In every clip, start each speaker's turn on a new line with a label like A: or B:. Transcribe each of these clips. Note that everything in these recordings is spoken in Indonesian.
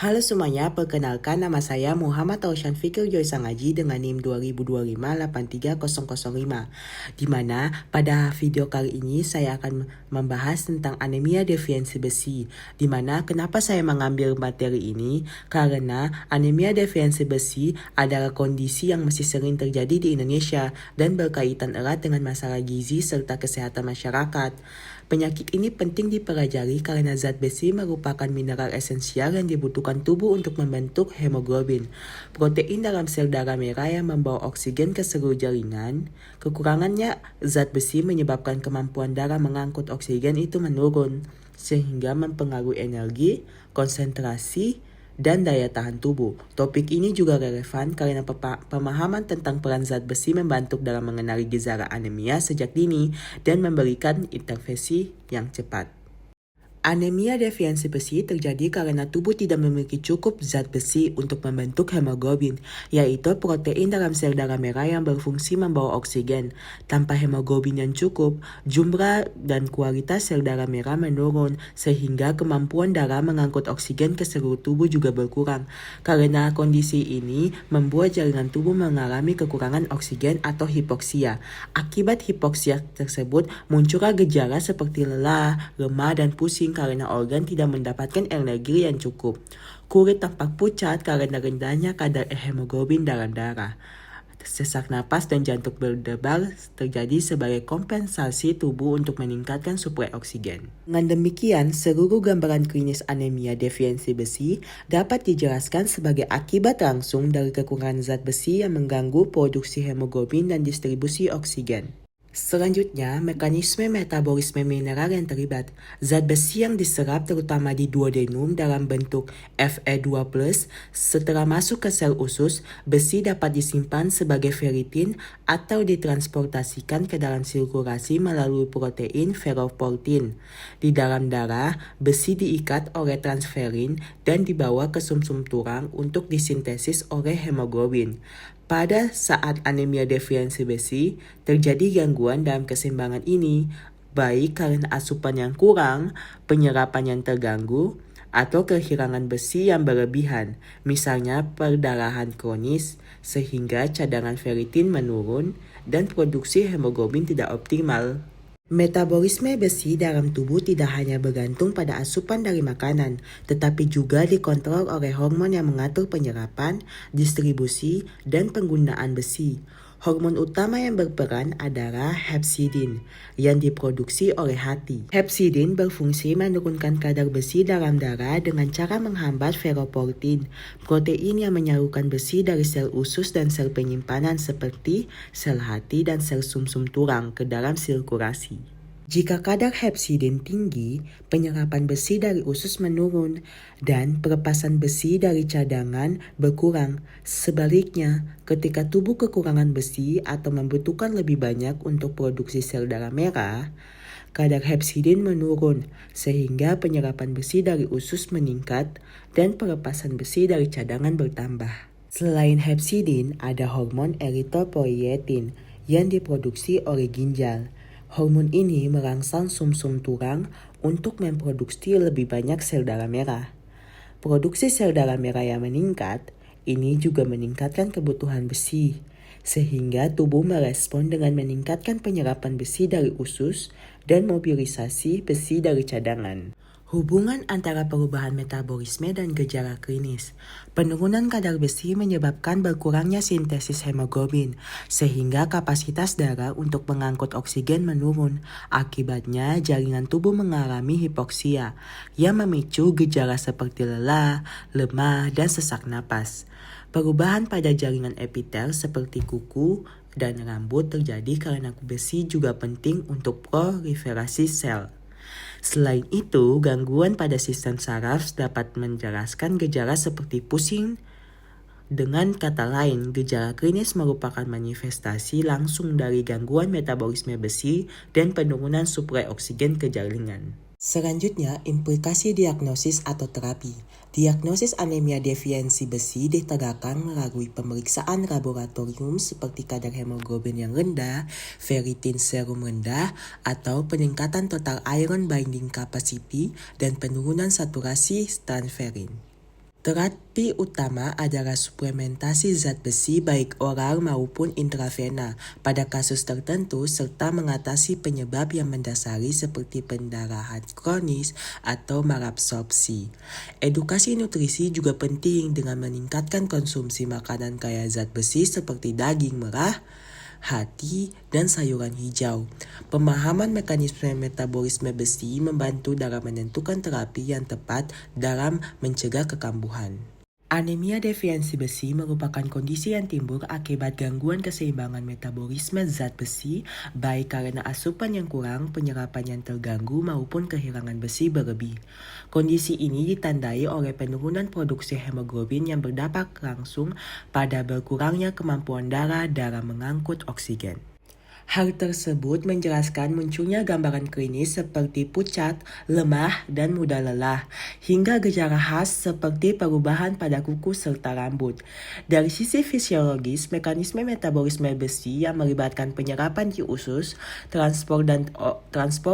A: Halo semuanya, perkenalkan nama saya Muhammad Taushan Fikir Joy Sangaji dengan NIM 2025-83005. Di mana pada video kali ini saya akan membahas tentang anemia defisiensi besi. Di mana kenapa saya mengambil materi ini? Karena anemia defisiensi besi adalah kondisi yang masih sering terjadi di Indonesia dan berkaitan erat dengan masalah gizi serta kesehatan masyarakat. Penyakit ini penting dipelajari karena zat besi merupakan mineral esensial yang dibutuhkan tubuh untuk membentuk hemoglobin, protein dalam sel darah merah yang membawa oksigen ke seluruh jaringan. Kekurangannya zat besi menyebabkan kemampuan darah mengangkut oksigen itu menurun, sehingga mempengaruhi energi, konsentrasi, dan daya tahan tubuh. Topik ini juga relevan karena pemahaman tentang peran zat besi membantu dalam mengenali gejala anemia sejak dini dan memberikan intervensi yang cepat. Anemia defisiensi besi terjadi karena tubuh tidak memiliki cukup zat besi untuk membentuk hemoglobin, yaitu protein dalam sel darah merah yang berfungsi membawa oksigen. Tanpa hemoglobin yang cukup, jumlah dan kualitas sel darah merah menurun, sehingga kemampuan darah mengangkut oksigen ke seluruh tubuh juga berkurang. Karena kondisi ini membuat jaringan tubuh mengalami kekurangan oksigen atau hipoksia. Akibat hipoksia tersebut, muncullah gejala seperti lelah, lemah, dan pusing karena organ tidak mendapatkan energi yang cukup. Kulit tampak pucat karena rendahnya kadar hemoglobin dalam darah. Sesak napas dan jantung berdebar terjadi sebagai kompensasi tubuh untuk meningkatkan suplai oksigen. Dengan demikian, seluruh gambaran klinis anemia defisiensi besi dapat dijelaskan sebagai akibat langsung dari kekurangan zat besi yang mengganggu produksi hemoglobin dan distribusi oksigen. Selanjutnya, mekanisme metabolisme mineral yang terlibat. Zat besi yang diserap terutama di duodenum dalam bentuk Fe2+, setelah masuk ke sel usus, besi dapat disimpan sebagai ferritin atau ditransportasikan ke dalam sirkulasi melalui protein ferroportin. Di dalam darah, besi diikat oleh transferin dan dibawa ke sumsum tulang untuk disintesis oleh hemoglobin. Pada saat anemia defisiensi besi, terjadi gangguan dalam keseimbangan ini, baik karena asupan yang kurang, penyerapan yang terganggu, atau kehilangan besi yang berlebihan, misalnya perdarahan kronis, sehingga cadangan ferritin menurun dan produksi hemoglobin tidak optimal. Metabolisme besi dalam tubuh tidak hanya bergantung pada asupan dari makanan, tetapi juga dikontrol oleh hormon yang mengatur penyerapan, distribusi, dan penggunaan besi. Hormon utama yang berperan adalah hepsidin yang diproduksi oleh hati. Hepsidin berfungsi menurunkan kadar besi dalam darah dengan cara menghambat ferroportin, protein yang menyalurkan besi dari sel usus dan sel penyimpanan seperti sel hati dan sel sumsum tulang ke dalam sirkulasi. Jika kadar hepsidin tinggi, penyerapan besi dari usus menurun dan pelepasan besi dari cadangan berkurang. Sebaliknya, ketika tubuh kekurangan besi atau membutuhkan lebih banyak untuk produksi sel darah merah, kadar hepsidin menurun sehingga penyerapan besi dari usus meningkat dan pelepasan besi dari cadangan bertambah. Selain hepsidin, ada hormon eritropoietin yang diproduksi oleh ginjal. Hormon ini merangsang sumsum tulang untuk memproduksi lebih banyak sel darah merah. Produksi sel darah merah yang meningkat, ini juga meningkatkan kebutuhan besi, sehingga tubuh merespon dengan meningkatkan penyerapan besi dari usus dan mobilisasi besi dari cadangan. Hubungan antara perubahan metabolisme dan gejala klinis. Penurunan kadar besi menyebabkan berkurangnya sintesis hemoglobin, sehingga kapasitas darah untuk mengangkut oksigen menurun. Akibatnya, jaringan tubuh mengalami hipoksia, yang memicu gejala seperti lelah, lemah, dan sesak napas. Perubahan pada jaringan epitel seperti kuku dan rambut terjadi karena besi juga penting untuk proliferasi sel. Selain itu, gangguan pada sistem saraf dapat menjelaskan gejala seperti pusing. Dengan kata lain, gejala klinis merupakan manifestasi langsung dari gangguan metabolisme besi dan penurunan suplai oksigen ke jaringan. Selanjutnya, implikasi diagnosis atau terapi. Diagnosis anemia defisiensi besi ditegakkan melalui pemeriksaan laboratorium seperti kadar hemoglobin yang rendah, ferritin serum rendah, atau peningkatan total iron binding capacity dan penurunan saturasi transferin. Terapi utama adalah suplementasi zat besi baik oral maupun intravena pada kasus tertentu serta mengatasi penyebab yang mendasari seperti pendarahan kronis atau malabsorpsi. Edukasi nutrisi juga penting dengan meningkatkan konsumsi makanan kaya zat besi seperti daging merah, hati, dan sayuran hijau. Pemahaman mekanisme metabolisme besi membantu dalam menentukan terapi yang tepat dalam mencegah kekambuhan. Anemia defiensi besi merupakan kondisi yang timbul akibat gangguan keseimbangan metabolisme zat besi, baik karena asupan yang kurang, penyerapan yang terganggu, maupun kehilangan besi berlebih. Kondisi ini ditandai oleh penurunan produksi hemoglobin yang berdampak langsung pada berkurangnya kemampuan darah dalam mengangkut oksigen. Hal tersebut menjelaskan munculnya gambaran klinis seperti pucat, lemah, dan mudah lelah, hingga gejala khas seperti perubahan pada kuku serta rambut. Dari sisi fisiologis, mekanisme metabolisme besi yang melibatkan penyerapan di usus, transport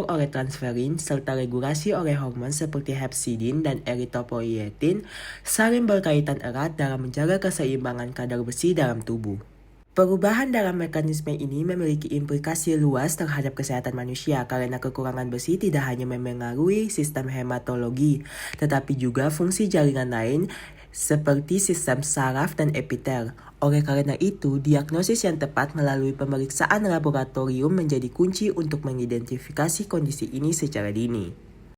A: oleh transferin, serta regulasi oleh hormon seperti hepsidin dan eritropoietin saling berkaitan erat dalam menjaga keseimbangan kadar besi dalam tubuh. Perubahan dalam mekanisme ini memiliki implikasi luas terhadap kesehatan manusia karena kekurangan besi tidak hanya memengaruhi sistem hematologi, tetapi juga fungsi jaringan lain seperti sistem saraf dan epitel. Oleh karena itu, diagnosis yang tepat melalui pemeriksaan laboratorium menjadi kunci untuk mengidentifikasi kondisi ini secara dini.